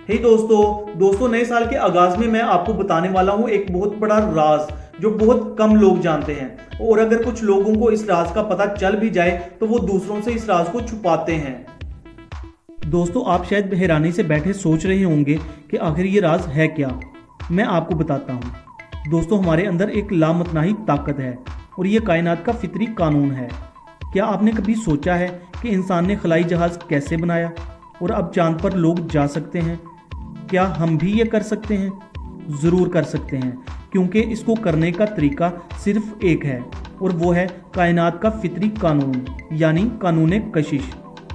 दोस्तों नए साल के आगाज में मैं आपको बताने वाला हूँ एक बहुत बड़ा राज जो बहुत कम लोग जानते हैं, और अगर कुछ लोगों को इस राज का पता चल भी जाए तो वो दूसरों से इस राज को छुपाते हैं। दोस्तों, आप शायद हैरानी से बैठे सोच रहे होंगे कि आखिर ये राज है क्या। मैं आपको बताता हूँ। दोस्तों, हमारे अंदर एक लामतनाही ताकत है और ये कायनात का फितरी कानून है। क्या आपने कभी सोचा है कि इंसान ने खलाई जहाज कैसे बनाया और अब चांद पर लोग जा सकते हैं? क्या हम भी ये कर सकते हैं? ज़रूर कर सकते हैं, क्योंकि इसको करने का तरीका सिर्फ एक है और वो है कायनात का फितरी कानून, यानी कानून कशिश।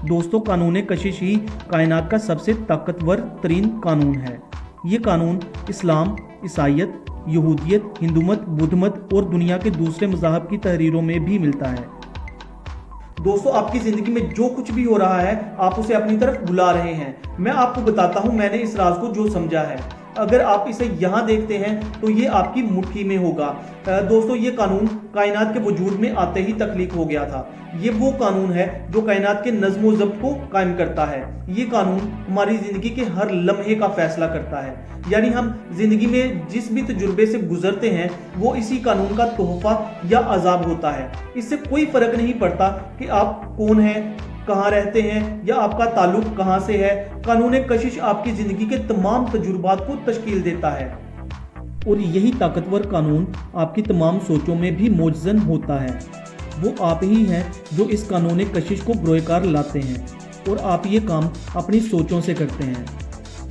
दोस्तों, कानून कशिश ही कायनात का सबसे ताकतवर तरीन कानून है। ये कानून इस्लाम, ईसाइयत, यहूदियत, हिंदूमत, बुद्धमत और दुनिया के दूसरे मज़ाहब की तहरीरों में भी मिलता है। दोस्तों, आपकी ज़िंदगी में जो कुछ भी हो रहा है आप उसे अपनी तरफ बुला रहे हैं। मैं आपको बताता हूं मैंने इस राज को जो समझा है। अगर आप इसे यहाँ देखते हैं तो ये आपकी मुट्ठी में होगा। दोस्तों, ये कानून कायनात के वजूद में आते ही तख्लीक हो गया था। ये वो कानून है जो कायनात के नज़्म व ज़ब्त को कायम करता है। ये कानून हमारी ज़िंदगी के हर लम्हे का फैसला करता है, यानी हम ज़िंदगी में जिस भी तजुर्बे से गुजरते हैं वो इसी कानून का तोहफा या अजाब होता है। इससे कोई फ़र्क नहीं पड़ता कि आप कौन हैं, कहाँ रहते हैं या आपका ताल्लुक कहाँ से है। कानून कशिश आपकी ज़िंदगी के तमाम तजुर्बात को तश्कील देता है, और यही ताकतवर कानून आपकी तमाम सोचों में भी मौजूद होता है। वो आप ही हैं जो इस कानून कशिश को बरोकार लाते हैं, और आप ये काम अपनी सोचों से करते हैं।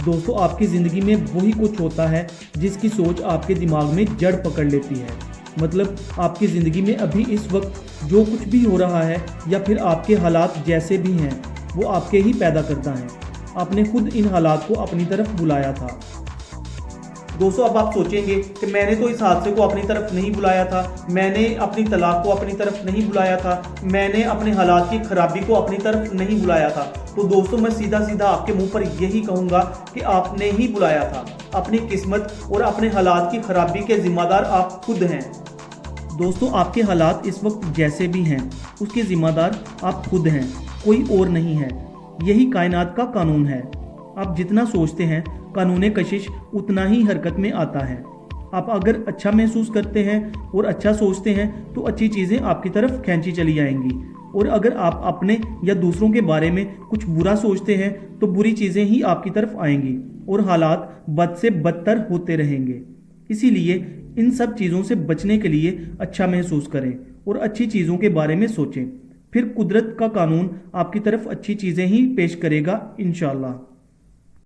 दोस्तों, आपकी ज़िंदगी में वही कुछ होता है जिसकी सोच आपके दिमाग में जड़ पकड़ लेती है। मतलब आपकी ज़िंदगी में अभी इस वक्त जो कुछ भी हो रहा है या फिर आपके हालात जैसे भी हैं वो आपके ही पैदा करता है। आपने खुद इन हालात को अपनी तरफ बुलाया था। दोस्तों, अब आप सोचेंगे कि मैंने तो इस हादसे को अपनी तरफ नहीं बुलाया था, मैंने अपनी तलाक को अपनी तरफ नहीं बुलाया था, मैंने अपने हालात की खराबी को अपनी तरफ नहीं बुलाया था। तो दोस्तों, मैं सीधा सीधा आपके मुंह पर यही कहूँगा कि आपने ही बुलाया था। अपनी किस्मत और अपने हालात की खराबी के जिम्मेदार आप खुद हैं। दोस्तों, आपके हालात इस वक्त जैसे भी हैं उसके जिम्मेदार आप खुद हैं, कोई और नहीं है। यही कायनात का कानून है। आप जितना सोचते हैं कानून कशिश उतना ही हरकत में आता है। आप अगर अच्छा महसूस करते हैं और अच्छा सोचते हैं तो अच्छी चीज़ें आपकी तरफ खींची चली जाएंगी, और अगर आप अपने या दूसरों के बारे में कुछ बुरा सोचते हैं तो बुरी चीज़ें ही आपकी तरफ आएंगी और हालात बद से बदतर होते रहेंगे। इसीलिए इन सब चीज़ों से बचने के लिए अच्छा महसूस करें और अच्छी चीज़ों के बारे में सोचें। फिर कुदरत का कानून आपकी तरफ अच्छी चीज़ें ही पेश करेगा इंशाअल्लाह।